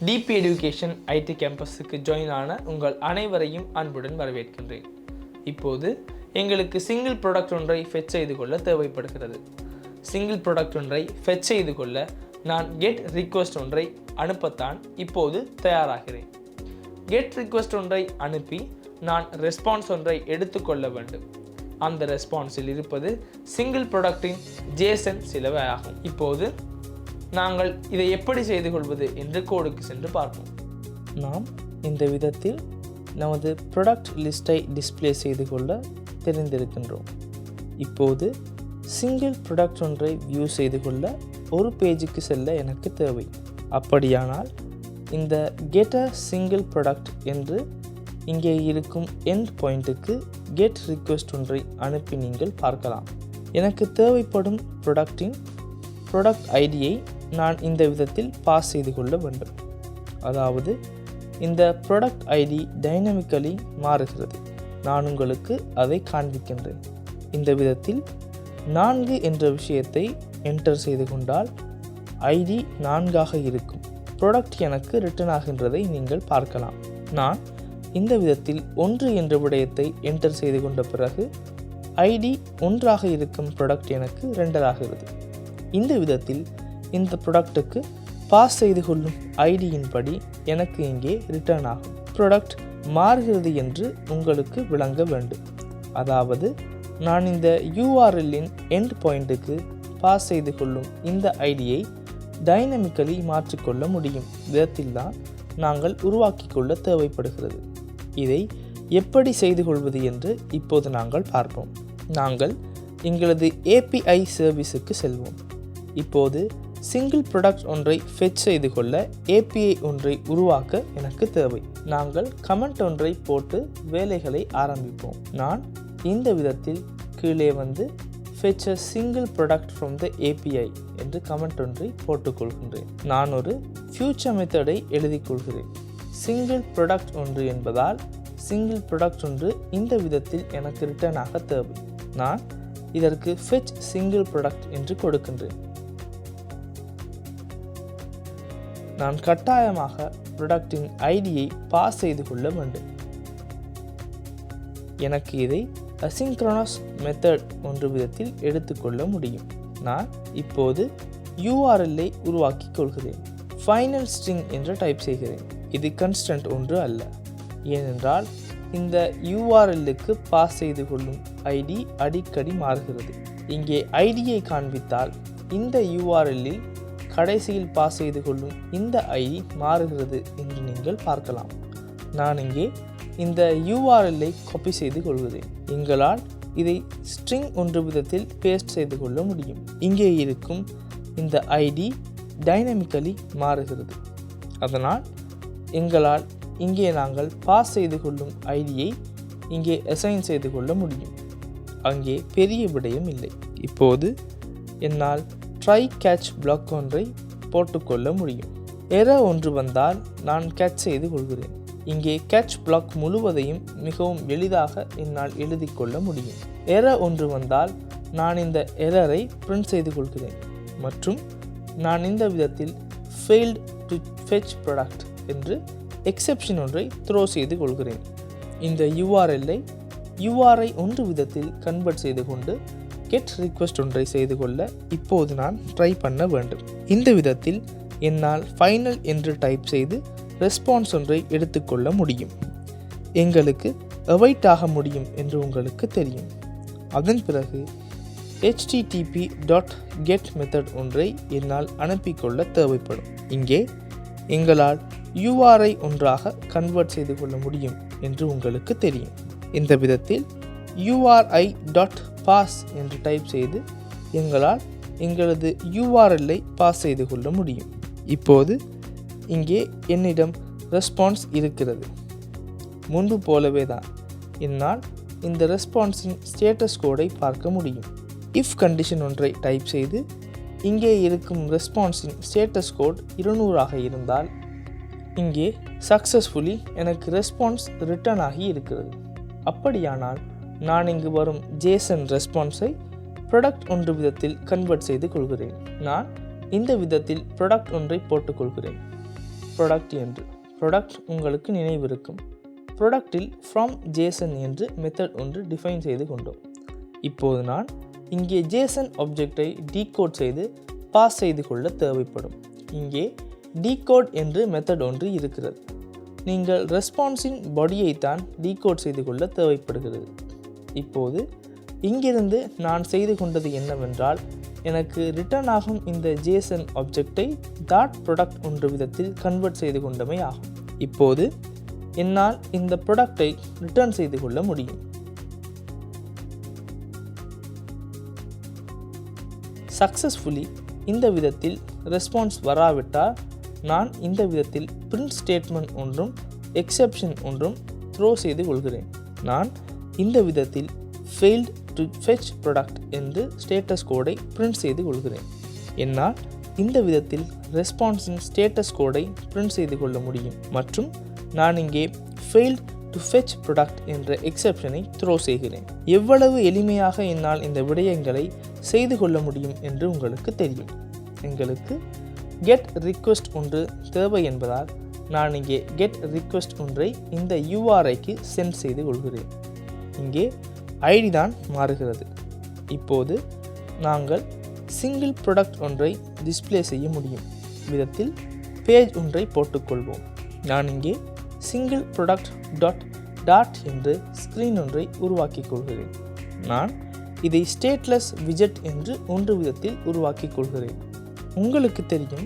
DP education ID கேம்பஸுக்கு join ஆன உங்கள் அனைவரையும் அன்புடன் வரவேற்கின்றேன். இப்போது எங்களுக்கு சிங்கிள் ப்ராடக்ட் ஒன்றை ஃபெச் செய்து கொள்ள தேவைப்படுகிறது. சிங்கிள் ப்ராடக்ட் ஒன்றை ஃபெச் செய்து கொள்ள நான் கெட் ரிக்வெஸ்ட் ஒன்றை அனுப்பத்தான் இப்போது தயாராகிறேன். கெட் ரிக்வெஸ்ட் ஒன்றை அனுப்பி நான் ரெஸ்பான்ஸ் ஒன்றை எடுத்துக்கொள்ள வேண்டும். அந்த ரெஸ்பான்ஸில் இருப்பது சிங்கிள் ப்ராடக்டின் ஜேசன் சிலவை ஆகும். இப்போது நாங்கள் இதை எப்படி செய்து கொள்வது என்று கோடுக்கு சென்று பார்ப்போம். நாம் இந்த விதத்தில் நமது ப்ராடக்ட் லிஸ்ட்டை டிஸ்ப்ளே செய்து கொள்ள தெரிந்திருக்கின்றோம். இப்போது சிங்கிள் ப்ராடக்ட் ஒன்றை வியூ செய்து கொள்ள ஒரு பேஜுக்கு செல்ல எனக்கு தேவை. அப்படியானால் இந்த கெட் அ சிங்கிள் ப்ராடக்ட் என்று இங்கே இருக்கும் எண்ட் பாயிண்ட்டுக்கு கெட் ரிக்வெஸ்ட் ஒன்றை அனுப்பி நீங்கள் பார்க்கலாம். எனக்கு தேவைப்படும் ப்ராடக்டின் ப்ராடக்ட் ஐடியை நான் இந்த விதத்தில் பாஸ் செய்து கொள்ள வேண்டும். அதாவது இந்த ப்ராடக்ட் ஐடி டைனமிக்கலி மாறுகிறது. நான் உங்களுக்கு அதை காண்பிக்கின்றேன். இந்த விதத்தில் 4 என்ற விஷயத்தை என்டர் செய்து கொண்டால் ஐடி 4ஆக இருக்கும். ப்ராடக்ட் எனக்கு ரிட்டர்ன் ஆகின்றதை நீங்கள் பார்க்கலாம். நான் இந்த விதத்தில் 1 என்ற விடயத்தை என்டர் செய்து கொண்ட பிறகு ஐடி 1ஆக இருக்கும் ப்ராடக்ட் எனக்கு ரெண்டர் ஆகிறது. இந்த விதத்தில் இந்த ப்ராடக்ட்டுக்கு பாஸ் செய்து கொள்ளும் ஐடியின் படி எனக்கு இங்கே ரிட்டர்ன் ஆகும். ப்ராடக்ட் மாறுகிறது என்று உங்களுக்கு விளங்க வேண்டும். அதாவது நான் இந்த URLஇன் எண்ட் பாயிண்ட்டுக்கு பாஸ் செய்து கொள்ளும் இந்த ஐடியை டைனமிக்கலி மாற்றிக்கொள்ள முடியும் விதத்தில் தான் நாங்கள் உருவாக்கி கொள்ள தேவைப்படுகிறது. இதை எப்படி செய்து கொள்வது என்று இப்போது நாங்கள் பார்ப்போம். நாங்கள் எங்களது API சர்வீஸுக்கு செல்வோம். இப்போது சிங்கிள் ப்ராடக்ட் ஒன்றை ஃபெச் செய்து கொள்ள API ஒன்றை உருவாக்க எனக்கு தேவை. நாங்கள் கமெண்ட் ஒன்றை போட்டு வேலைகளை ஆரம்பிப்போம். நான் இந்த விதத்தில் கீழே வந்து fetch a single product from the API என்று கமெண்ட் ஒன்றை போட்டுக்கொள்கின்றேன். நான் ஒரு ஃபியூச்சர் மெத்தடை எழுதி கொள்கிறேன். சிங்கிள் ப்ராடக்ட் ஒன்று என்பதால் சிங்கிள் ப்ராடக்ட் ஒன்று இந்த விதத்தில் எனக்கு ரிட்டர்ன் ஆக தேவை. நான் இதற்கு fetch single product என்று கொடுக்கின்றேன். நான் கட்டாயமாக ப்ராடக்டின் ஐடியை பாஸ் செய்து கொள்ள வேண்டும். எனக்கு இதை அசிங்க்ரோனஸ் மெத்தட் ஒன்று விதத்தில் எடுத்துக்கொள்ள முடியும். நான் இப்போது URLஐ உருவாக்கி கொள்கிறேன். ஃபைனல் ஸ்ட்ரிங் என்று டைப் செய்கிறேன். இது கன்ஸ்டன்ட் ஒன்று அல்ல. ஏனென்றால் இந்த URLக்கு பாஸ் செய்து கொள்ளும் ஐடி அடிக்கடி மாறுகிறது. இங்கே ஐடியை காண்பித்தால் இந்த URLஇல் கடைசியில் பாஸ் செய்து கொள்ளும் இந்த ஐடி மாறுகிறது என்று நீங்கள் பார்க்கலாம். நான் இங்கே இந்த URLஐ காப்பி செய்து கொள்கிறேன். எங்களால் இதை ஸ்ட்ரிங் ஒன்று விதத்தில் பேஸ்ட் செய்து கொள்ள முடியும். இங்கே இருக்கும் இந்த ஐடி டைனமிக்கலி மாறுகிறது. அதனால் எங்களால் இங்கே நாங்கள் பாஸ் செய்து கொள்ளும் ஐடியை இங்கே அசைன் செய்து கொள்ள முடியும். அங்கே பெரிய விடயம் இல்லை. இப்போது என்னால் ட்ரை கேட்ச் பிளாக் ஒன்றை போட்டுக்கொள்ள முடியும். எரர் ஒன்று வந்தால் நான் கேட்ச் செய்து கொள்கிறேன். இங்கே கேட்ச் பிளாக் முழுவதையும் மிகவும் எளிதாக என்னால் எழுதி கொள்ள முடியும். எரர் ஒன்று வந்தால் நான் இந்த எரரை பிரிண்ட் செய்து கொள்கிறேன் மற்றும் நான் இந்த விதத்தில் ஃபெயில்ட் டு ஃபெச் ப்ராடக்ட் என்று எக்ஸெப்ஷன் ஒன்றை த்ரோ செய்து கொள்கிறேன். இந்த URLஐ URI ஒன்று விதத்தில் கன்வெர்ட் செய்து கொண்டு கெட் ரிக்வெஸ்ட் ஒன்றை செய்து கொள்ள இப்போது நான் ட்ரை பண்ண வேண்டும். இந்த விதத்தில் என்னால் ஃபைனல் என்று டைப் செய்து ரெஸ்பான்ஸ் ஒன்றை எடுத்துக்கொள்ள முடியும். எங்களுக்கு அவைட் ஆக முடியும் என்று உங்களுக்கு தெரியும். அதன் பிறகு http.get மெத்தட் ஒன்றை என்னால் அனுப்பிக்கொள்ள தேவைப்படும். இங்கே எங்களால் URI ஒன்றாக கன்வெர்ட் செய்து கொள்ள முடியும் என்று உங்களுக்கு தெரியும். இந்த விதத்தில் URI.pass என்று டைப் செய்து எங்களால் எங்களது URLஐ பாஸ் செய்து கொள்ள முடியும். இப்போது இங்கே என்னிடம் ரெஸ்பான்ஸ் இருக்கிறது. முன்பு போலவே தான் என்னால் இந்த ரெஸ்பான்ஸின் ஸ்டேட்டஸ் கோடை பார்க்க முடியும். இஃப் கண்டிஷன் ஒன்றை டைப் செய்து இங்கே இருக்கும் ரெஸ்பான்ஸின் ஸ்டேட்டஸ் கோட் 200ஆக இருந்தால் இங்கே சக்ஸஸ்ஃபுல்லி எனக்கு ரெஸ்பான்ஸ் ரிட்டர்ன் ஆகி இருக்கிறது. அப்படியானால் நான் இங்கு வரும் ஜேசன் ரெஸ்பான்ஸை ப்ராடக்ட் ஒன்று விதத்தில் கன்வெர்ட் செய்து கொள்கிறேன். நான் இந்த விதத்தில் ப்ராடக்ட் ஒன்றை போட்டுக்கொள்கிறேன். ப்ராடக்ட் என்று. ப்ராடக்ட் உங்களுக்கு நினைவிருக்கும். ப்ராடக்டில் ஃப்ரம் ஜேசன் என்று மெத்தட் ஒன்று டிஃபைன் செய்து கொண்டோம். இப்போது நான் இங்கே ஜேசன் ஆப்ஜெக்டை டீகோட் செய்து பாஸ் செய்து கொள்ள தேவைப்படும். இங்கே டீகோட் என்று மெத்தட் ஒன்று இருக்கிறது. நீங்கள் ரெஸ்பான்ஸின் பாடியைத்தான் டீகோட் செய்து கொள்ள தேவைப்படுகிறது. இப்போது இங்கிருந்து நான் செய்து கொண்டது என்னவென்றால், எனக்கு ரிட்டர்ன் ஆகும் இந்த ஜேசன் ஆப்ஜெக்டை டாட் ப்ராடக்ட் என்ற விதத்தில் கன்வெர்ட் செய்து கொண்டமை ஆகும். இப்போது என்னால் இந்த ப்ராடக்டை ரிட்டர்ன் செய்து கொள்ள முடியும். சக்ஸஸ்ஃபுல்லி இந்த விதத்தில் ரெஸ்பான்ஸ் வராவிட்டால் நான் இந்த விதத்தில் பிரிண்ட் ஸ்டேட்மெண்ட் ஒன்றும் எக்ஸெப்ஷன் ஒன்றும் த்ரோ செய்து கொள்கிறேன். நான் இந்த விதத்தில் ஃபெயில்ட் டு ஃபெச் ப்ராடக்ட் என்று ஸ்டேட்டஸ் கோடை பிரிண்ட் செய்து கொள்கிறேன். என்னால் இந்த விதத்தில் ரெஸ்பான்ஸின் ஸ்டேட்டஸ் கோடை பிரிண்ட் செய்து கொள்ள முடியும் மற்றும் நான் இங்கே ஃபெயில்ட் டு ஃபெச் ப்ராடக்ட் என்ற எக்ஸெப்ஷனை த்ரோ செய்கிறேன். எவ்வளவு எளிமையாக என்னால் இந்த விடயங்களை செய்து கொள்ள முடியும் என்று உங்களுக்கு தெரியும். எங்களுக்கு கெட் ரிக்வெஸ்ட் ஒன்று தேவை என்பதால் நான் இங்கே கெட் ரிக்வெஸ்ட் ஒன்றை இந்த URIக்கு சென்ட் செய்து கொள்கிறேன். இங்கே ஐடி தான் மாறுகிறது. இப்போது நாங்கள் சிங்கிள் ப்ராடக்ட் ஒன்றை டிஸ்ப்ளே செய்ய முடியும் விதத்தில் பேஜ் ஒன்றை போட்டுக்கொள்வோம். நான் இங்கே சிங்கிள் ப்ராடக்ட் டாட் என்று ஸ்க்ரீன் ஒன்றை உருவாக்கிக் கொள்கிறேன். நான் இதை ஸ்டேட்லெஸ் விஜெட் என்று ஒன்று விதத்தில் உருவாக்கிக் கொள்கிறேன். உங்களுக்கு தெரியும்,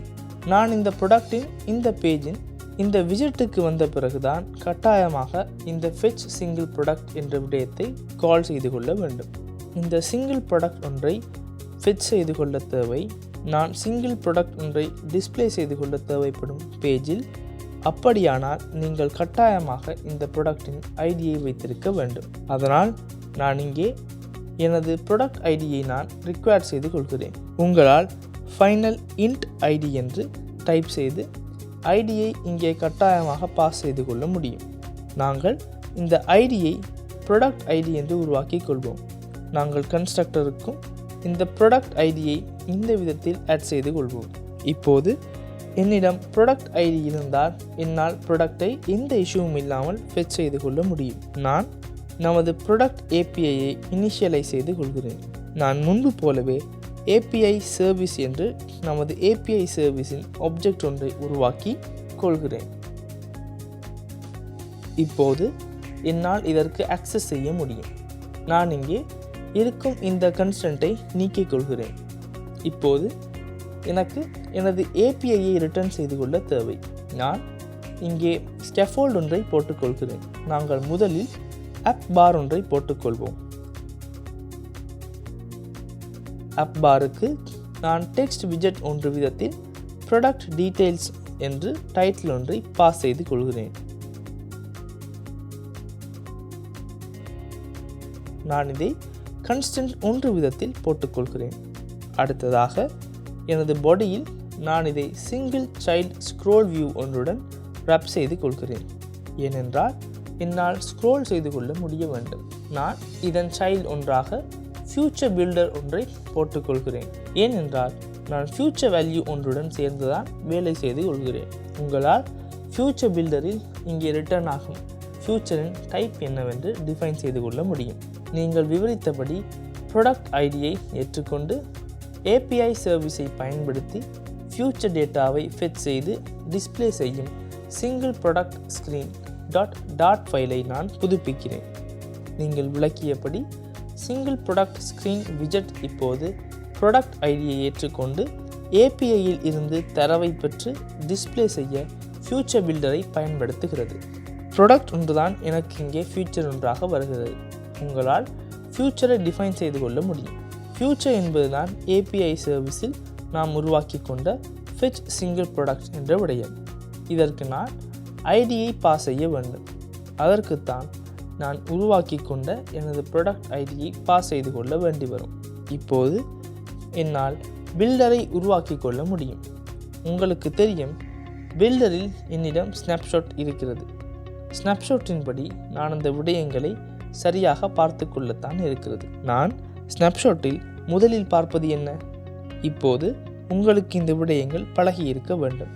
நான் இந்த ப்ராடக்டின் இந்த பேஜின் இந்த விஜெட்டுக்கு வந்த பிறகுதான் கட்டாயமாக இந்த ஃபெச் சிங்கிள் ப்ராடக்ட் என்ற விடயத்தை கால் செய்து கொள்ள வேண்டும். இந்த சிங்கிள் ப்ராடக்ட் ஒன்றை ஃபெச் செய்து கொள்ள தேவை. நான் சிங்கிள் ப்ராடக்ட் ஒன்றை டிஸ்ப்ளே செய்து கொள்ள தேவைப்படும் பேஜில். அப்படியானால் நீங்கள் கட்டாயமாக இந்த ப்ராடக்டின் ஐடியை வைத்திருக்க வேண்டும். அதனால் நான் இங்கே எனது ப்ராடக்ட் ஐடியை நான் ரிக்வயர் செய்து கொள்கிறேன். உங்களால் ஃபைனல் இன்ட் ஐடி என்று டைப் செய்து ஐடியை இங்கே கட்டாயமாக பாஸ் செய்து கொள்ள முடியும். நாங்கள் இந்த ஐடியை ப்ராடக்ட் ஐடி என்று உருவாக்கி கொள்வோம். நாங்கள் கன்ஸ்ட்ரக்டருக்கும் இந்த ப்ராடக்ட் ஐடியை இந்த விதத்தில் ஆட் செய்து கொள்வோம். இப்போது என்னிடம் ப்ராடக்ட் ஐடி இருந்தால் என்னால் ப்ராடக்டை எந்த இஷ்யூவும் இல்லாமல் ஃபெச் செய்து கொள்ள முடியும். நான் நமது ப்ராடக்ட் APIயை இனிஷியலைஸ் செய்து கொள்கிறேன். நான் முன்பு போலவே API சர்வீஸ் என்று நமது API சர்வீஸின் ஆப்ஜெக்ட் ஒன்றை உருவாக்கி கொள்கிறேன். இப்போது என்னால் இதற்கு ஆக்சஸ் செய்ய முடியும். நான் இங்கே இருக்கும் இந்த கன்ஸ்டன்ட்டை நீக்கிக் கொள்கிறேன். இப்போது எனக்கு எனது APIயை ரிட்டர்ன் செய்து கொள்ள தேவை. நான் இங்கே ஸ்கேஃபோல்ட் ஒன்றை போட்டுக்கொள்கிறேன். நாங்கள் முதலில் ஆப் பார் ஒன்றை போட்டுக்கொள்வோம். ஆப் பாருக்கு நான் டெக்ஸ்ட் விஜெட் ஒன்று விதத்தில் ப்ராடக்ட் டீட்டெயில்ஸ் என்று டைட்டில் ஒன்றை பாஸ் செய்து கொள்கிறேன். நான் இதை கன்ஸ்டன்ட் ஒன்று விதத்தில் போட்டுக்கொள்கிறேன். அடுத்ததாக எனது பாடியில் நான் இதை சிங்கிள் சைல்ட் ஸ்க்ரோல் வியூ ஒன்றுடன் ரப் செய்து கொள்கிறேன். ஏனென்றால் என்னால் ஸ்க்ரோல் செய்து கொள்ள முடிய வேண்டும். நான் இதன் சைல்ட் ஒன்றாக ஃபியூச்சர் பில்டர் ஒன்றை போட்டுக்கொள்கிறேன். ஏனென்றால் நான் ஃபியூச்சர் வேல்யூ ஒன்றுடன் சேர்ந்துதான் வேலை செய்து கொள்கிறேன். உங்களால் ஃபியூச்சர் பில்டரில் இங்கே ரிட்டர்ன் ஆகும் ஃபியூச்சரின் டைப் என்னவென்று டிஃபைன் செய்து கொள்ள முடியும். நீங்கள் விவரித்தபடி ப்ராடக்ட் ஐடியை ஏற்றுக்கொண்டு API சர்வீஸை பயன்படுத்தி ஃபியூச்சர் டேட்டாவை ஃபெச் செய்து டிஸ்ப்ளே செய்யும் சிங்கிள் ப்ராடக்ட் ஸ்க்ரீன் டாட் ஃபைலை நான் புதுப்பிக்கிறேன். நீங்கள் விளக்கியபடி சிங்கிள் ப்ராடக்ட் ஸ்க்ரீன் விஜெட் இப்போது ப்ராடக்ட் ஐடியை ஏற்றுக்கொண்டு APIயில் இருந்து தரவை பெற்று டிஸ்ப்ளே செய்ய ஃபியூச்சர் பில்டரை பயன்படுத்துகிறது. ப்ராடக்ட் ஒன்றுதான் எனக்கு இங்கே ஃபியூச்சர் ஒன்றாக வருகிறது. உங்களால் ஃபியூச்சரை டிஃபைன் செய்து கொள்ள முடியும். ஃபியூச்சர் என்பதுதான் API சர்வீஸில் நாம் உருவாக்கி கொண்ட ஃபெச் சிங்கிள் ப்ராடக்ட் என்ற விடயம். இதற்கு நான் ஐடியை பாஸ் செய்ய வேண்டும். அதற்குத்தான் நான் உருவாக்கி கொண்ட எனது ப்ராடக்ட் ஐடியை பாஸ் செய்து கொள்ள வேண்டி வரும். இப்போது என்னால் பில்டரை உருவாக்கி கொள்ள முடியும். உங்களுக்கு தெரியும், பில்டரில் என்னிடம் ஸ்னாப்ஷாட் இருக்கிறது. ஸ்னாப்ஷாட்டின் படி நான் அந்த விடயங்களை சரியாக பார்த்து கொள்ளத்தான் இருக்கிறது. நான் ஸ்னாப்ஷாட்டில் முதலில் பார்ப்பது என்ன? இப்போது உங்களுக்கு இந்த விடயங்கள் பழகி இருக்க வேண்டும்.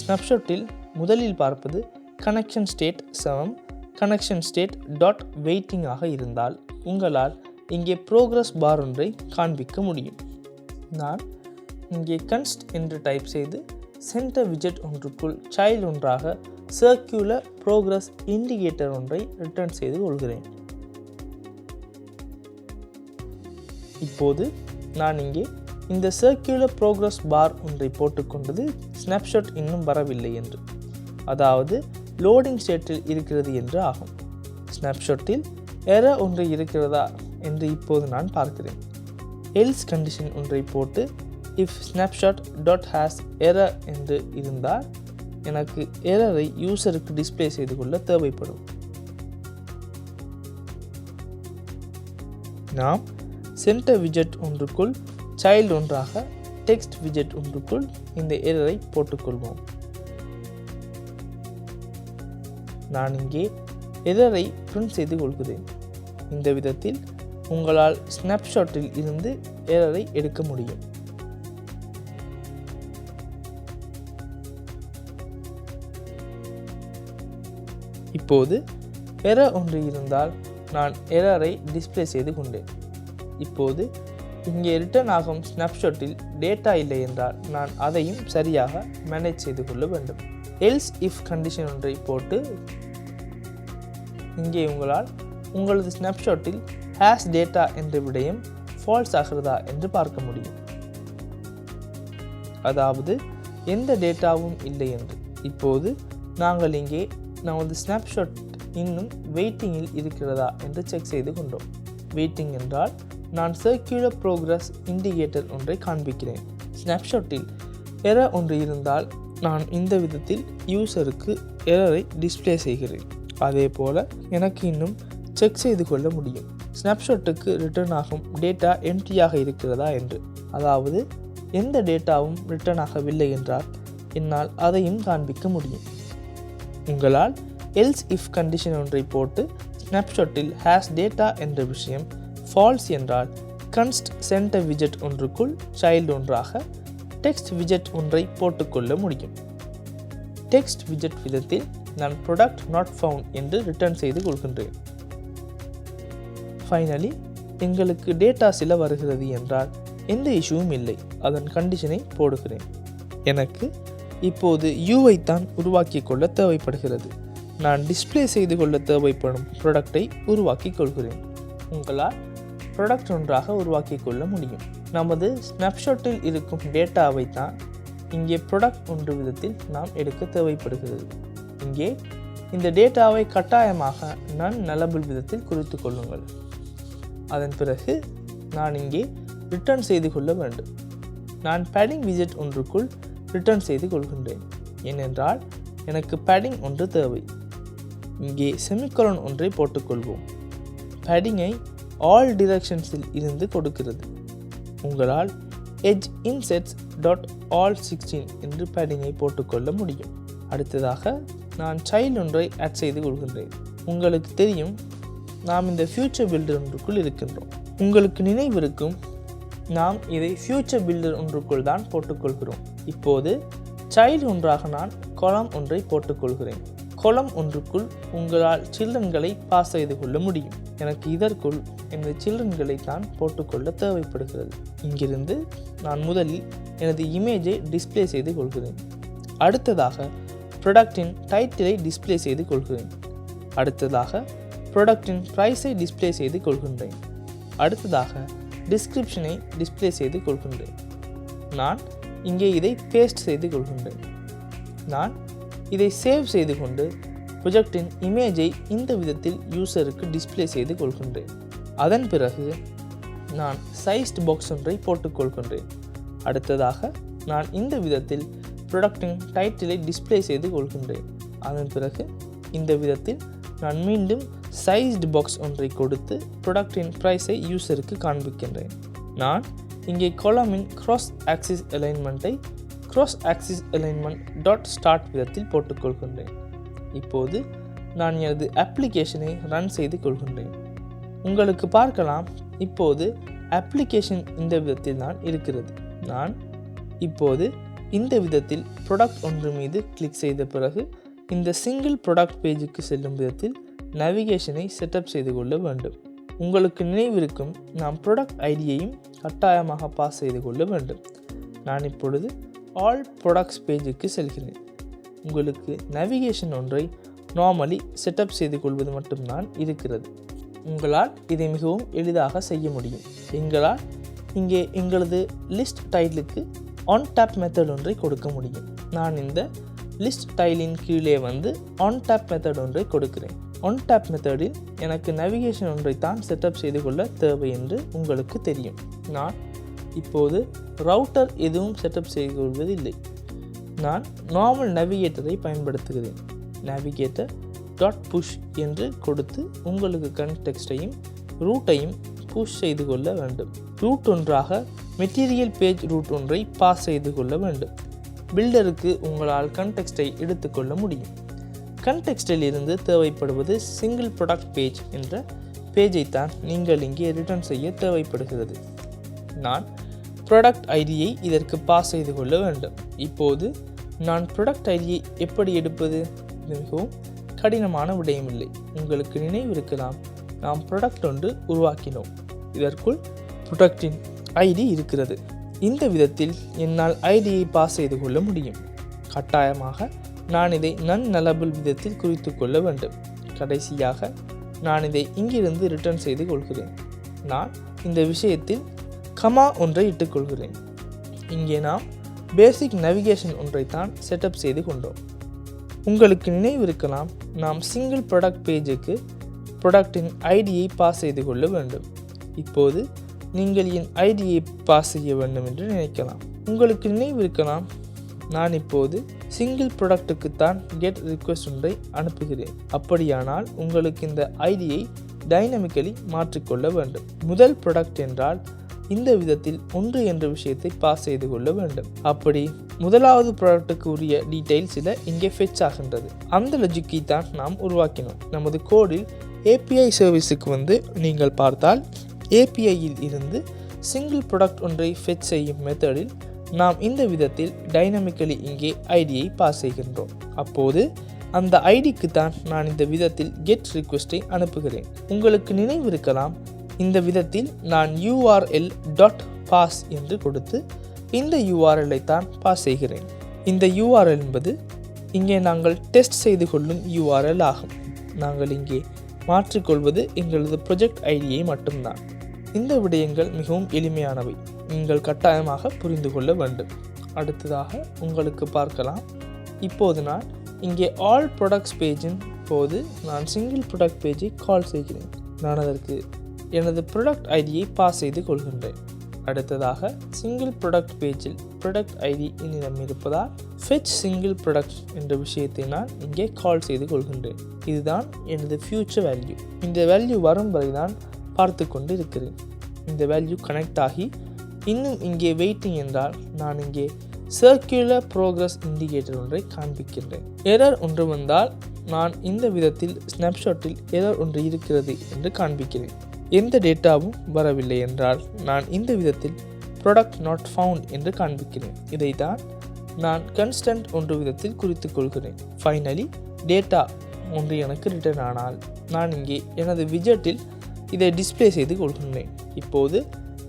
ஸ்னாப்ஷாட்டில் முதலில் பார்ப்பது கனெக்ஷன் ஸ்டேட் சமம் கனெக்ஷன் ஸ்டேட் டாட் வெயிட்டிங் ஆக இருந்தால் உங்களால் இங்கே ப்ரோக்ரஸ் பார் ஒன்றை காண்பிக்க முடியும். நான் இங்கே கன்ஸ்ட் என்று டைப் செய்து சென்டர் விஜெட் ஒன்றுக்குள் சைல்டு ஒன்றாக சர்க்குலர் ப்ரோக்ரஸ் இண்டிகேட்டர் ஒன்றை ரிட்டர்ன் செய்து கொள்கிறேன். இப்போது நான் இங்கே இந்த சர்க்குலர் ப்ரோக்ரஸ் பார் ஒன்றை போட்டுக்கொண்டது ஸ்னாப்ஷாட் இன்னும் வரவில்லை என்று, அதாவது லோடிங் ஸ்டேட்டில் இருக்கிறது என்று ஆகும். ஸ்னாப்ஷாட்டில் எரர் ஒன்று இருக்கிறதா என்று இப்போது நான் பார்க்கிறேன். எல்ஸ் கண்டிஷன் ஒன்றை போட்டு if snapshot dot has error என்று இருந்தால் எனக்கு எரரை யூசருக்கு டிஸ்பிளே செய்து கொள்ள தேவைப்படும். நாம் சென்டர் விஜெட் ஒன்றுக்குள் சைல்டு ஒன்றாக டெக்ஸ்ட் விஜெட் ஒன்றுக்குள் இந்த எரரை போட்டுக்கொள்வோம். நான் இங்கே எரரை பிரிண்ட் செய்து கொள்கிறேன். இந்த விதத்தில் உங்களால் ஸ்னாப்ஷாட்டில் இருந்து எரரை எடுக்க முடியும். இப்போது எரர் ஒன்று இருந்தால் நான் எரரை டிஸ்பிளே செய்து கொண்டேன். இப்போது இங்கே ரிட்டர்ன் ஆகும் ஸ்னாப்ஷாட்டில் டேட்டா இல்லை என்றால் நான் அதையும் சரியாக மேனேஜ் செய்து கொள்ள வேண்டும். எல்ஸ் இஃப் கண்டிஷன் ஒன்றை போட்டு இங்கே உங்களால் உங்களது ஸ்னாப்ஷாட்டில் ஹேஸ் டேட்டா என்ற விடயம் ஃபால்ஸ் ஆகிறதா என்று பார்க்க முடியும், அதாவது எந்த டேட்டாவும் இல்லை என்று. இப்போது நாங்கள் இங்கே நமது ஸ்னாப்ஷாட் இன்னும் வெயிட்டிங்கில் இருக்கிறதா என்று செக் செய்து கொண்டோம். வெயிட்டிங் என்றால் நான் சர்க்குலர் ப்ரோக்ரஸ் இண்டிகேட்டர் ஒன்றை காண்பிக்கிறேன். ஸ்னாப்ஷாட்டில் எரர் ஒன்று இருந்தால் நான் இந்த விதத்தில் யூசருக்கு எரரை டிஸ்பிளே செய்கிறேன். அதே போல் எனக்கு இன்னும் செக் செய்து கொள்ள முடியும் ஸ்னாப்ஷாட்டுக்கு ரிட்டர்ன் ஆகும் டேட்டா எம்டியாக இருக்கிறதா என்று, அதாவது எந்த டேட்டாவும் ரிட்டர்ன் ஆகவில்லை என்றால் என்னால் அதையும் காண்பிக்க முடியும். உங்களால் எல்ஸ் இஃப் கண்டிஷன் ஒன்றை போட்டு ஸ்னாப்ஷாட்டில் ஹேஸ் டேட்டா என்ற விஷயம் ஃபால்ஸ் என்றால் கன்ஸ்ட் சென்டர் விஜெட் ஒன்றுக்குள் சைல்டு ஒன்றாக டெக்ஸ்ட் விஜெட் ஒன்றை போட்டுக்கொள்ள முடியும். டெக்ஸ்ட் விஜெட் விதத்தில் நான் ப்ராடக்ட் நாட் ஃபவுண்ட் என்று ரிட்டர்ன் செய்து கொள்கின்றேன். ஃபைனலி எங்களுக்கு டேட்டா சில வருகிறது என்றால் எந்த இஷ்யூவும் இல்லை, அதன் கண்டிஷனை போடுகிறேன். எனக்கு இப்போது யூவை தான் உருவாக்கி கொள்ள தேவைப்படுகிறது. நான் டிஸ்பிளே செய்து கொள்ள தேவைப்படும் ப்ராடக்டை உருவாக்கி கொள்கிறேன். உங்களால் ப்ராடக்ட் ஒன்றாக உருவாக்கி கொள்ள முடியும். நமது ஸ்னாப்ஷாட்டில் இருக்கும் டேட்டாவை தான் இங்கே ப்ராடக்ட் ஒன்று விதத்தில் நாம் எடுக்க தேவைப்படுகிறது. இங்கே இந்த டேட்டாவை கட்டாயமாக நான் நலபிள் விதத்தில் குறித்து கொள்ளுங்கள். அதன் பிறகு நான் இங்கே ரிட்டர்ன் செய்து கொள்ள வேண்டும். நான் பேடிங் விஜெட் ஒன்றுக்குள் ரிட்டர்ன் செய்து கொள்கின்றேன். ஏனென்றால் எனக்கு பேடிங் ஒன்று தேவை. இங்கே செமிகோலன் ஒன்றை போட்டுக்கொள்வோம். பேடிங்கை ஆல் டிரெக்ஷன்ஸில் இருந்து கொடுக்கிறது. உங்களால் எட்ஜ் இன்செட்ஸ் டாட் ஆல் 16 என்று பேடிங்கை போட்டுக்கொள்ள முடியும். அடுத்ததாக நான் சைல்டு ஒன்றை ஆட் செய்து கொள்கின்றேன். உங்களுக்கு தெரியும், நாம் இந்த ஃபியூச்சர் பில்டர் ஒன்றுக்குள் இருக்கின்றோம். உங்களுக்கு நினைவிருக்கும், நாம் இதை ஃபியூச்சர் பில்டர் ஒன்றுக்குள் தான் போட்டுக்கொள்கிறோம். இப்போது சைல்டு ஒன்றாக நான் காலம் ஒன்றை போட்டுக்கொள்கிறேன். காலம் ஒன்றுக்குள் உங்களால் சில்ட்ரன்களை பாஸ் செய்து கொள்ள முடியும். எனக்கு இதற்குள் எனது சில்ட்ரன்களை தான் போட்டுக்கொள்ள தேவைப்படுகிறது. இங்கிருந்து நான் முதலில் எனது இமேஜை டிஸ்பிளே செய்து கொள்கிறேன். அடுத்ததாக ப்ராடக்டின் டைட்டிலை டிஸ்பிளே செய்து கொள்கிறேன். அடுத்ததாக ப்ராடக்டின் ப்ரைஸை டிஸ்பிளே செய்து கொள்கின்றேன். அடுத்ததாக டிஸ்கிரிப்ஷனை டிஸ்பிளே செய்து கொள்கின்றேன். நான் இங்கே இதை பேஸ்ட் செய்து கொள்கின்றேன். நான் இதை சேவ் செய்து கொண்டு ப்ராஜெக்டின் இமேஜை இந்த விதத்தில் யூசருக்கு டிஸ்பிளே செய்து கொள்கின்றேன். அதன் பிறகு நான் சைஸ்ட் பாக்ஸ் ஒன்றை போட்டுக்கொள்கின்றேன். அடுத்ததாக நான் இந்த விதத்தில் ப்ராடக்டின் டைட்டிலை டிஸ்பிளே செய்து கொள்கின்றேன். அதன் பிறகு இந்த விதத்தில் நான் மீண்டும் சைஸ்டு பாக்ஸ் ஒன்றை கொடுத்து ப்ராடக்டின் ப்ரைஸை யூசருக்கு காண்பிக்கின்றேன். நான் இங்கே காலமின் கிராஸ் ஆக்சிஸ் அலைன்மெண்ட்டை cross axis alignment dot start விதத்தில் போட்டுக்கொள்கின்றேன். இப்போது நான் எனது அப்ளிகேஷனை ரன் செய்து கொள்கின்றேன். உங்களுக்கு பார்க்கலாம், இப்போது அப்ளிகேஷன் இந்த விதத்தில் தான் இருக்கிறது. நான் இப்போது இந்த விதத்தில் ப்ராடக்ட் ஒன்று மீது கிளிக் செய்த பிறகு இந்த சிங்கிள் ப்ராடக்ட் பேஜுக்கு செல்லும் விதத்தில் நேவிகேஷனை செட்டப் செய்து கொள்ள வேண்டும். உங்களுக்கு நினைவிருக்கும் நாம் ப்ராடக்ட் ஐடியையும் கட்டாயமாக பாஸ் செய்து கொள்ள வேண்டும். நான் இப்பொழுது ஆல் ப்ராடக்ட்ஸ் பேஜுக்கு செல்கிறேன். உங்களுக்கு நேவிகேஷன் ஒன்றை நார்மலி செட்டப் செய்து கொள்வது மட்டும்தான் இருக்கிறது. உங்களால் இதை மிகவும் எளிதாக செய்ய முடியும். எங்களால் இங்கே எங்களது லிஸ்ட் டைலுக்கு ஆன் டேப் மெத்தட் ஒன்றை கொடுக்க முடியும். நான் இந்த லிஸ்ட் டைலின் கீழே வந்து ஆன் டேப் மெத்தட் ஒன்றை கொடுக்கிறேன். ஆன் டேப் மெத்தடில் எனக்கு நேவிகேஷன் ஒன்றை தான் செட்டப் செய்து கொள்ள தேவை என்று உங்களுக்கு தெரியும். நான் இப்போது ரவுட்டர் எதுவும் செட்டப் செய்து கொள்வதில்லை. நான் நார்மல் நேவிகேட்டரை பயன்படுத்துகிறேன். நேவிகேட்டர் டாட் புஷ் என்று கொடுத்து உங்களுக்கு கன்டெக்ஸ்டையும் ரூட்டையும் புஷ் செய்து கொள்ள வேண்டும். ரூட் ஒன்றாக மெட்டீரியல் பேஜ் ரூட் ஒன்றை பாஸ் செய்து கொள்ள வேண்டும். பில்டருக்கு உங்களால் கன்டெக்ஸ்டை எடுத்துக்கொள்ள முடியும். கன்டெக்ஸ்டில் இருந்து தேவைப்படுவது சிங்கிள் ப்ராடக்ட் பேஜ் என்ற பேஜை தான் நீங்கள் இங்கே ரிட்டர்ன் செய்ய தேவைப்படுகிறது. நான் ப்ராடக்ட் ஐடியை இதற்கு பாஸ் செய்து கொள்ள வேண்டும். இப்போது நான் ப்ராடக்ட் ஐடியை எப்படி எடுப்பது? இது மிகவும் கடினமான விடயமில்லை. உங்களுக்கு நினைவிருக்கலாம், நாம் ப்ராடக்ட் ஒன்று உருவாக்கினோம். இதற்குள் ப்ராடக்டின் ஐடி இருக்கிறது. இந்த விதத்தில் என்னால் ஐடியை பாஸ் செய்து கொள்ள முடியும். கட்டாயமாக நான் இதை நலபிள் விதத்தில் குறித்து கொள்ள வேண்டும். கடைசியாக நான் இதை இங்கிருந்து ரிட்டர்ன் செய்து கொள்கிறேன். நான் இந்த விஷயத்தில் கமா ஒன்றை இட்டுக்கொள்கிறேன். இங்கே நாம் பேசிக் நேவிகேஷன் ஒன்றை தான் செட்டப் செய்து கொண்டோம். உங்களுக்கு நினைவிருக்கலாம், நாம் சிங்கிள் ப்ராடக்ட் பேஜுக்கு ப்ராடக்டின் ஐடியை பாஸ் செய்து கொள்ள வேண்டும். இப்போது நீங்கள் என் ஐடியை பாஸ் செய்ய வேண்டும் என்று நினைக்கலாம். உங்களுக்கு நினைவிருக்கலாம், நான் இப்போது சிங்கிள் ப்ராடக்ட்டுக்கு தான் கெட் ரிக்வெஸ்ட் ஒன்றை அனுப்புகிறேன். அப்படியானால் உங்களுக்கு இந்த ஐடியை டைனமிக்கலி மாற்றிக்கொள்ள வேண்டும். முதல் ப்ராடக்ட் என்றால் இந்த விதத்தில் 1 என்ற விஷயத்தை பாஸ் செய்து கொள்ள வேண்டும். அப்படி முதலாவது ப்ராடக்ட்டுக்கு உரிய டீட்டெயில் சில இங்கே ஃபெச் ஆகின்றது. அந்த லாஜிக்கை தான் நாம் உருவாக்கினோம். நமது கோடில் ஏபிஐ சர்வீஸுக்கு வந்து நீங்கள் பார்த்தால் ஏபிஐயில் இருந்து சிங்கிள் ப்ராடக்ட் ஒன்றை ஃபெச் செய்யும் மெத்தடில் நாம் இந்த விதத்தில் டைனமிக்கலி இங்கே ஐடியை பாஸ் செய்கின்றோம். அப்போது அந்த ஐடிக்கு தான் நான் இந்த விதத்தில் கெட் ரிக்வெஸ்ட்டை அனுப்புகிறேன். உங்களுக்கு நினைவிருக்கலாம், இந்த விதத்தில் நான் URL டாட் பாஸ் என்று கொடுத்து இந்த URL-ஐ தான் பாஸ் செய்கிறேன். இந்த URL என்பது இங்கே நாங்கள் டெஸ்ட் செய்து கொள்ளும் URL ஆகும். நாங்கள் இங்கே மாற்றிக்கொள்வது எங்களது ப்ராஜெக்ட் ஐடியை மட்டும்தான். இந்த விடயங்கள் மிகவும் எளிமையானவை. நீங்கள் கட்டாயமாக புரிந்து கொள்ள வேண்டும். அடுத்ததாக உங்களுக்கு பார்க்கலாம், இப்போது நான் இங்கே ஆல் ப்ராடக்ட்ஸ் பேஜின் போது நான் சிங்கிள் ப்ராடக்ட் பேஜை கால் செய்கிறேன். நான் அதற்கு எனது ப்ராடக்ட் ஐடியை பாஸ் செய்து கொள்கின்றேன். அடுத்ததாக சிங்கிள் ப்ராடக்ட் பேஜில் ப்ராடக்ட் ஐடி என்னிடம் இருப்பதால் ஃபெச் சிங்கிள் ப்ராடக்ட் என்ற விஷயத்தை நான் இங்கே கால் செய்து கொள்கின்றேன். இதுதான் எனது ஃபியூச்சர் வேல்யூ. இந்த வேல்யூ வரும் வரை நான் பார்த்து கொண்டு இருக்கிறேன். இந்த வேல்யூ கனெக்ட் ஆகி இன்னும் இங்கே வெயிட்டிங் என்றால் நான் இங்கே சர்க்குலர் ப்ரோக்ரஸ் இண்டிகேட்டர் ஒன்றை காண்பிக்கின்றேன். எரர் ஒன்று வந்தால் நான் இந்த விதத்தில் ஸ்னாப்ஷாட்டில் எரர் ஒன்று இருக்கிறது என்று காண்பிக்கிறேன். எந்த டேட்டாவும் வரவில்லை என்றால் நான் இந்த விதத்தில் ப்ராடக்ட் நாட் ஃபவுண்ட் என்று காண்பிக்கிறேன். இதை தான் நான் கன்ஸ்டன்ட் ஒன்று விதத்தில் குறித்து கொள்கிறேன். ஃபைனலி டேட்டா ஒன்று எனக்கு ரிட்டர்ன் ஆனால் நான் இங்கே எனது விஜெட்டில் இதை டிஸ்பிளே செய்து கொள்கின்றேன். இப்போது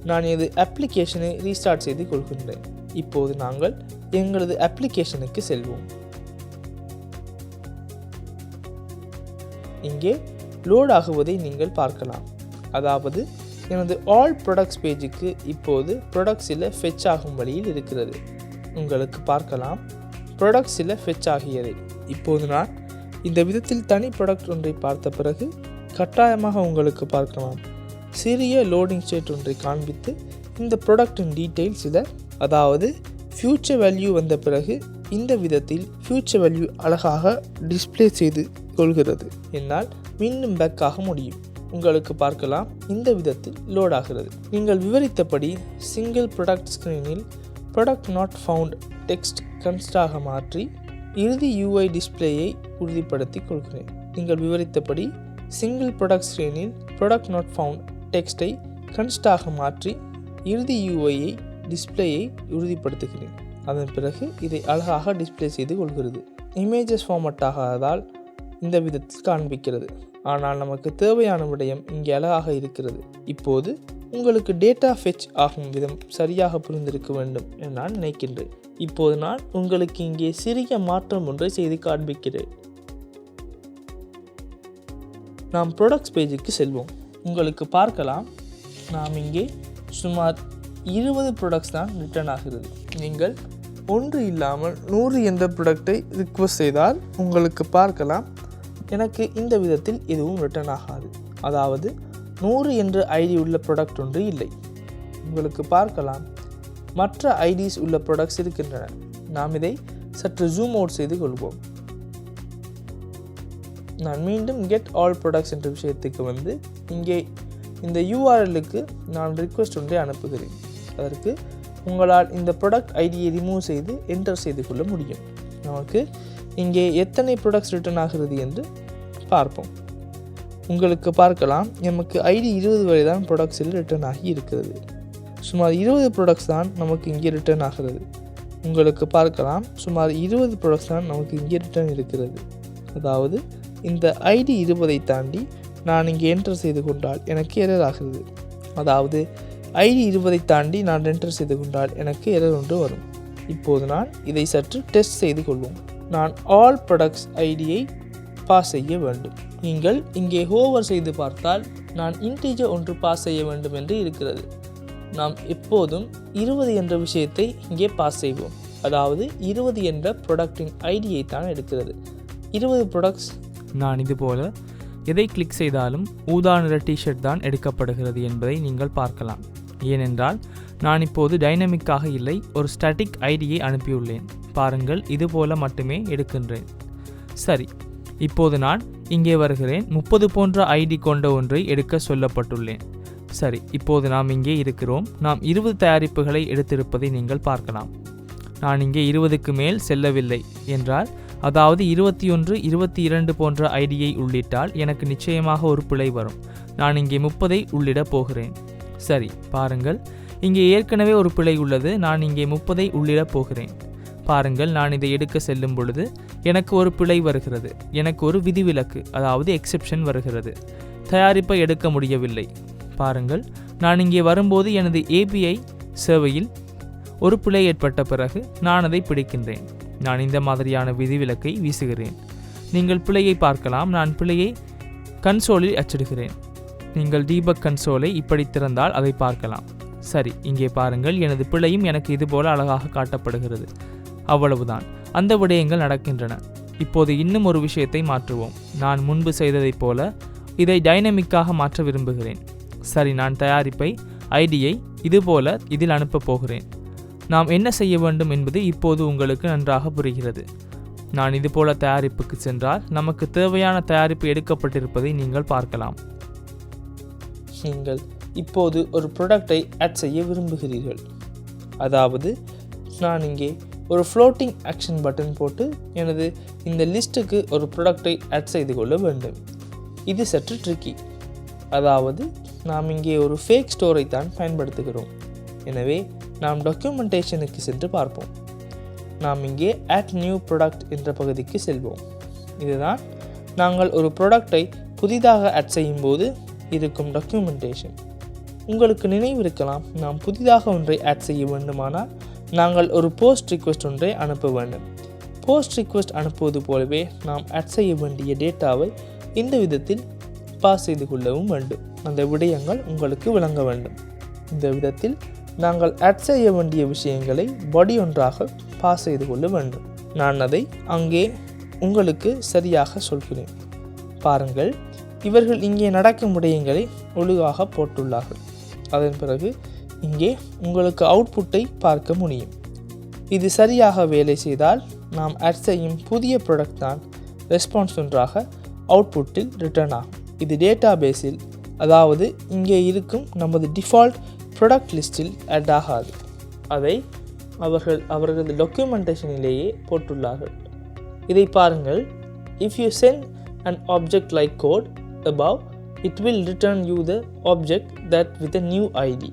நான் எனது அப்ளிகேஷனை ரீஸ்டார்ட் செய்து கொள்கின்றேன். இப்போது நாங்கள் எங்களது அப்ளிகேஷனுக்கு செல்வோம். இங்கே லோட் ஆகுவதை நீங்கள் பார்க்கலாம். அதாவது எனது ஆல் ப்ராடக்ட்ஸ் பேஜுக்கு இப்போது ப்ராடக்ட் சில ஃபெச் ஆகும் வழியில் இருக்கிறது. உங்களுக்கு பார்க்கலாம், ப்ராடக்ட் சில ஃபெச் ஆகியதை. இப்போது நான் இந்த விதத்தில் தனி ப்ராடக்ட் ஒன்றை பார்த்த பிறகு கட்டாயமாக உங்களுக்கு பார்க்கலாம், சிறிய லோடிங் ஸ்டேட் ஒன்றை காண்பித்து இந்த ப்ராடக்டின் டீட்டெயில் சில, அதாவது ஃபியூச்சர் வேல்யூ வந்த பிறகு இந்த விதத்தில் ஃபியூச்சர் வேல்யூ அழகாக டிஸ்பிளே செய்து கொள்கிறது. என்னால் மீண்டும் பேக் ஆக முடியும். உங்களுக்கு பார்க்கலாம், இந்த விதத்தில் லோட் ஆகிறது. நீங்கள் விவரித்தபடி சிங்கிள் ப்ராடக்ட் ஸ்க்ரீனில் ப்ராடக்ட் நாட் ஃபவுண்ட் டெக்ஸ்ட் கன்ஸ்டாக மாற்றி இறுதி UI டிஸ்பிளேயை உறுதிப்படுத்தி கொள்கிறேன். நீங்கள் விவரித்தபடி சிங்கிள் ப்ராடக்ட் ஸ்க்ரீனில் ப்ராடக்ட் நாட் ஃபவுண்ட் டெக்ஸ்டை கன்ஸ்டாக மாற்றி இறுதி UI டிஸ்பிளேயை உறுதிப்படுத்துகிறேன். அதன் பிறகு இதை அழகாக டிஸ்ப்ளே செய்து கொள்கிறது. இமேஜஸ் ஃபார்மட் ஆகாததால் இந்த விதத்தில் காண்பிக்கிறது. ஆனால் நமக்கு தேவையான விடயம் இங்கே அழகாக இருக்கிறது. இப்போது உங்களுக்கு டேட்டா ஃபெச் ஆகும் விதம் சரியாக புரிந்திருக்க வேண்டும் என நான் நினைக்கின்றேன். இப்போது நான் உங்களுக்கு இங்கே சிறிய மாற்றம் ஒன்றை செய்து காண்பிக்கிறேன். நாம் ப்ராடக்ட்ஸ் பேஜுக்கு செல்வோம். உங்களுக்கு பார்க்கலாம், நாம் இங்கே சுமார் 20 ப்ராடக்ட்ஸ் தான் ரிட்டர்ன் ஆகிறது. நீங்கள் ஒன்று இல்லாமல் 100 என்ற ப்ராடக்டை ரிக்வெஸ்ட் செய்தால் உங்களுக்கு பார்க்கலாம், எனக்கு இந்த விதத்தில் எதுவும் ரிட்டர்ன் ஆகாது. அதாவது 100 என்ற ஐடி உள்ள ப்ராடக்ட் ஒன்று இல்லை. உங்களுக்கு பார்க்கலாம், மற்ற ஐடிஸ் உள்ள ப்ராடக்ட்ஸ் இருக்கின்றன. நாம் இதை சற்று ஜூம் அவுட் செய்து கொள்வோம். நான் மீண்டும் கெட் ஆல் ப்ராடக்ட்ஸ் என்ற விஷயத்துக்கு வந்து இங்கே இந்த URL-க்கு நான் ரிக்வெஸ்ட் ஒன்றை அனுப்புகிறேன். அதற்கு உங்களால் இந்த ப்ராடக்ட் ஐடியை ரிமூவ் செய்து என்டர் செய்து கொள்ள முடியும். நமக்கு இங்கே எத்தனை ப்ராடக்ட்ஸ் ரிட்டர்ன் ஆகிறது என்று பார்ப்போம். உங்களுக்கு பார்க்கலாம், நமக்கு ஐடி 20 வரை தான் ப்ராடக்ட்ஸில் ரிட்டர்ன் ஆகி இருக்கிறது. சுமார் 20 ப்ராடக்ட்ஸ் தான் நமக்கு இங்கே ரிட்டர்ன் ஆகிறது. உங்களுக்கு பார்க்கலாம், சுமார் 20 ப்ராடக்ட்ஸ் தான் நமக்கு இங்கே ரிட்டர்ன் இருக்கிறது. அதாவது இந்த ஐடி 20ஐ தாண்டி நான் இங்கே என்டர் செய்து கொண்டால் எனக்கு எரர் ஆகிறது. அதாவது ஐடி 20ஐ தாண்டி நான் என்டர் செய்து கொண்டால் எனக்கு எரர் ஒன்று வரும். இப்போது நான் இதை சற்று டெஸ்ட் செய்து கொள்வோம். நான் ஆல் ப்ராடக்ட்ஸ் ஐடியை பாஸ் செய்ய வேண்டும். நீங்கள் இங்கே ஹோவர் செய்து பார்த்தால் நான் இன்டிஜர் ஒன்று பாஸ் செய்ய வேண்டும் என்று இருக்கிறது. நாம் எப்போதும் 20 என்ற விஷயத்தை இங்கே பாஸ் செய்வோம். அதாவது 20 என்ற ப்ராடக்டின் ஐடியை தான் எடுக்கிறது. 20 ப்ராடக்ட்ஸ். நான் இதுபோல எதை கிளிக் செய்தாலும் ஊதா நிற டிஷர்ட் தான் எடுக்கப்படுகிறது என்பதை நீங்கள் பார்க்கலாம். ஏனென்றால் நான் இப்போது டைனமிக்காக இல்லை, ஒரு ஸ்டாட்டிக் ஐடியை அனுப்பியுள்ளேன். பாருங்கள், இதுபோல மட்டுமே எடுக்கின்றேன். சரி, இப்போது நான் இங்கே வருகிறேன். 30 போன்ற ஐடி கொண்ட ஒன்றை எடுக்க சொல்லப்பட்டுள்ளேன். சரி, இப்போது நாம் இங்கே இருக்கிறோம். நாம் 20 தயாரிப்புகளை எடுத்திருப்பதை நீங்கள் பார்க்கலாம். நான் இங்கே 20க்கு மேல் செல்லவில்லை என்றால், அதாவது 21, 22 போன்ற ஐடியை உள்ளிட்டால் எனக்கு நிச்சயமாக ஒரு பிழை வரும். நான் இங்கே 30ஐ உள்ளிடப் போகிறேன். சரி, பாருங்கள், இங்கே ஏற்கனவே ஒரு பிழை உள்ளது. நான் இங்கே 30ஐ உள்ளிடப் போகிறேன். பாருங்கள், நான் இதை எடுக்க செல்லும் பொழுது எனக்கு ஒரு பிழை வருகிறது. எனக்கு ஒரு விதிவிலக்கு, அதாவது எக்ஸெப்ஷன் வருகிறது. தயாரிப்பை எடுக்க முடியவில்லை. பாருங்கள், நான் இங்கே வரும்போது எனது API சேவையில் ஒரு பிழை ஏற்பட்ட பிறகு நான் அதை பிடிக்கின்றேன். நான் இந்த மாதிரியான விதிவிலக்கை வீசுகிறேன். நீங்கள் பிழையை பார்க்கலாம். நான் பிழையை கன்சோலில் அச்சிடுகிறேன். நீங்கள் டீபக் கன்சோலை இப்படி திறந்தால் அதை பார்க்கலாம். சரி, இங்கே பாருங்கள், எனது பிழையும் எனக்கு இதுபோல அழகாக காட்டப்படுகிறது. அவ்வளவுதான். அந்த விடயங்கள் நடக்கின்றன. இப்போது இன்னும் ஒரு விஷயத்தை மாற்றுவோம். நான் முன்பு செய்ததைப் போல இதை டைனமிக்காக மாற்ற விரும்புகிறேன். சரி, நான் தயாரிப்பை ஐடியை இதுபோல இதில் அனுப்பப் போகிறேன். நாம் என்ன செய்ய வேண்டும் என்பது இப்போது உங்களுக்கு நன்றாக புரிகிறது. நான் இதுபோல தயாரிப்புக்கு சென்றால் நமக்கு தேவையான தயாரிப்பு எடுக்கப்பட்டிருப்பதை நீங்கள் பார்க்கலாம். நீங்கள் இப்போது ஒரு ப்ராடக்டை ஆட் செய்ய விரும்புகிறீர்கள். அதாவது நான் இங்கே ஒரு ஃப்ளோட்டிங் ஆக்ஷன் பட்டன் போட்டு எனது இந்த லிஸ்ட்டுக்கு ஒரு ப்ராடக்டை ஆட் செய்து கொள்ள வேண்டும். இது சற்று ட்ரிக்கி. அதாவது நாம் இங்கே ஒரு ஃபேக் ஸ்டோரை தான் பயன்படுத்துகிறோம். எனவே நாம் டாக்குமெண்டேஷனுக்கு சென்று பார்ப்போம். நாம் இங்கே ஆட் நியூ ப்ராடக்ட் என்ற பகுதிக்கு செல்வோம். இதுதான் நாங்கள் ஒரு ப்ராடக்டை புதிதாக ஆட் செய்யும்போது இருக்கும் டாக்குமெண்டேஷன். உங்களுக்கு நினைவிருக்கலாம், நாம் புதிதாக ஒன்றை ஆட் செய்ய வேண்டுமானால் நாங்கள் ஒரு போஸ்ட் ரிக்வெஸ்ட் ஒன்றை அனுப்ப வேண்டும். போஸ்ட் ரிக்வெஸ்ட் அனுப்புவது போலவே நாம் ஆட் செய்ய வேண்டிய டேட்டாவை இந்த விதத்தில் பாஸ் செய்து கொள்ளவும் வேண்டும். அந்த விடயங்கள் உங்களுக்கு விளங்க வேண்டும். இந்த விதத்தில் நாங்கள் ஆட் செய்ய வேண்டிய விஷயங்களை பாடி ஒன்றாக பாஸ் செய்து கொள்ள வேண்டும். நான் அதை அங்கே உங்களுக்கு சரியாக சொல்கிறேன். பாருங்கள், இவர்கள் இங்கே நடக்கும் விடயங்களை ஒழுங்காக போட்டுள்ளார்கள். அதன் பிறகு இங்கே உங்களுக்கு அவுட்புட்டை பார்க்க முடியும். இது சரியாக வேலை செய்தால் நாம் ஆட் செய்யும் புதிய ப்ராடக்ட் தான் ரெஸ்பான்ஸ் ஒன்றாக அவுட்புட்டில் ரிட்டர்ன் ஆகும். இது டேட்டா பேஸில், அதாவது இங்கே இருக்கும் நமது டிஃபால்ட் ப்ராடக்ட் லிஸ்டில் ஆட் ஆகாது. அதை அவர்களது டாக்குமெண்டேஷனிலேயே போட்டுள்ளார்கள். இதை பாருங்கள். If you send an object like code above, it will return you the object that with a new ID.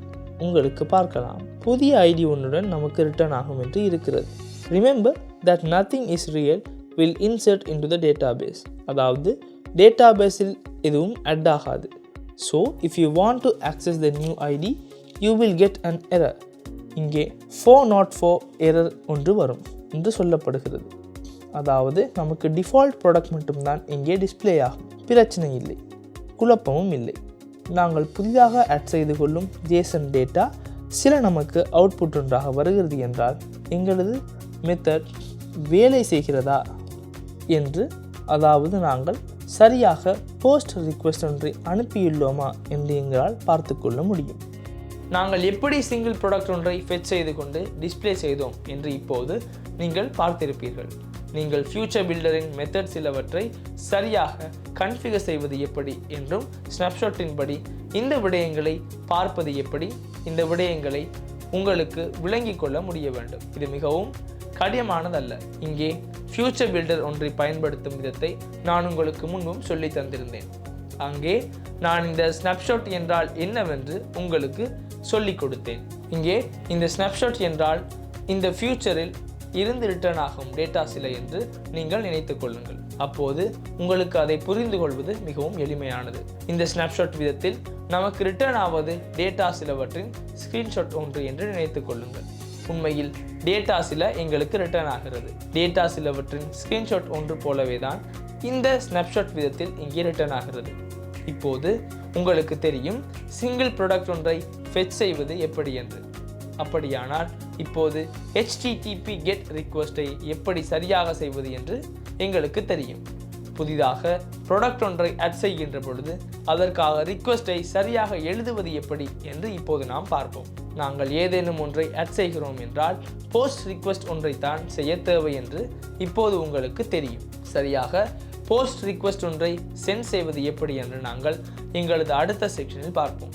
உங்களுக்கு பார்க்கலாம். புதிய ஐடி ஒன்றுடன் நமக்கு ரிட்டர்ன் ஆகும் என்று இருக்கிறது. Remember that nothing is real will insert into the database. அதாவது டேட்டாபேஸில் எதுவும் அட் ஆகாது. So if you want to access the new ID you will get an error. இங்கே 404 எரர் ஒன்று வரும் என்று சொல்லப்படுகிறது. அதாவது நமக்கு டிஃபால்ட் ப்ராடக்ட் மட்டும்தான் இங்கே டிஸ்பிளே ஆகும். பிரச்சனை இல்லை, குழப்பமும் இல்லை. நாங்கள் புதிதாக ஆட் செய்து கொள்ளும் ஜேசன் டேட்டா சில நமக்கு அவுட்புட் ஒன்றாக வருகிறது என்றால் எங்களது மெத்தட் வேலை செய்கிறதா என்று, அதாவது நாங்கள் சரியாக போஸ்ட் ரிக்வெஸ்ட் ஒன்றை அனுப்பியுள்ளோமா என்று எங்களால் பார்த்து கொள்ள முடியும். நாங்கள் எப்படி சிங்கிள் ப்ராடக்ட் ஒன்றை ஃபெச் செய்து கொண்டு டிஸ்பிளே செய்தோம் என்று இப்போது நீங்கள் பார்த்திருப்பீர்கள். நீங்கள் ஃபியூச்சர் பில்டரின் மெத்தட் சிலவற்றை சரியாக கன்ஃபிகர் செய்வது எப்படி என்றும் ஸ்னாப்ஷாட்டின் படி இந்த விடயங்களை பார்ப்பது எப்படி, இந்த விடயங்களை உங்களுக்கு விளங்கிக் கொள்ள முடிய வேண்டும். இது மிகவும் கடினமானதல்ல. இங்கே ஃபியூச்சர் பில்டர் ஒன்றை பயன்படுத்தும் விதத்தை நான் உங்களுக்கு முன்பும் சொல்லி தந்திருந்தேன். அங்கே நான் இந்த ஸ்னாப்ஷாட் என்றால் என்னவென்று உங்களுக்கு சொல்லிக் கொடுத்தேன். இங்கே இந்த ஸ்னாப்ஷாட் என்றால் இந்த ஃபியூச்சரில் இருந்து ரிட்டர்ன் ஆகும் டேட்டா சில என்று நீங்கள் நினைத்து கொள்ளுங்கள். அப்போது உங்களுக்கு அதை புரிந்து கொள்வது மிகவும் எளிமையானது. இந்த ஸ்னாப்ஷாட் விதத்தில் நமக்கு ரிட்டர்ன் ஆவது டேட்டா சிலவற்றின் ஸ்கிரீன்ஷாட் ஒன்று என்று நினைத்து கொள்ளுங்கள். உண்மையில் டேட்டா சில எங்களுக்கு ரிட்டர்ன் ஆகிறது. டேட்டா சிலவற்றின் ஸ்கிரீன்ஷாட் ஒன்று போலவே தான் இந்த ஸ்னாப்ஷாட் விதத்தில் இங்கே ரிட்டர்ன் ஆகிறது. இப்போது உங்களுக்கு தெரியும் சிங்கிள் ப்ராடக்ட் ஒன்றை ஃபெச் செய்வது எப்படி என்று. அப்படியானால் இப்போது HTTP கெட் ரிக்வெஸ்ட்டை எப்படி சரியாக செய்வது என்று எங்களுக்கு தெரியும். புதிதாக ப்ராடக்ட் ஒன்றை ஆட் செய்கின்ற பொழுது அதற்காக ரிக்வெஸ்ட்டை சரியாக எழுதுவது எப்படி என்று இப்போது நாம் பார்ப்போம். நாங்கள் ஏதேனும் ஒன்றை ஆட் செய்கிறோம் என்றால் போஸ்ட் ரிக்வெஸ்ட் ஒன்றை தான் செய்ய தேவை என்று இப்போது உங்களுக்கு தெரியும். சரியாக போஸ்ட் ரிக்வெஸ்ட் ஒன்றை சென்ட் செய்வது எப்படி என்று நாங்கள் எங்களது அடுத்த செக்ஷனில் பார்ப்போம்.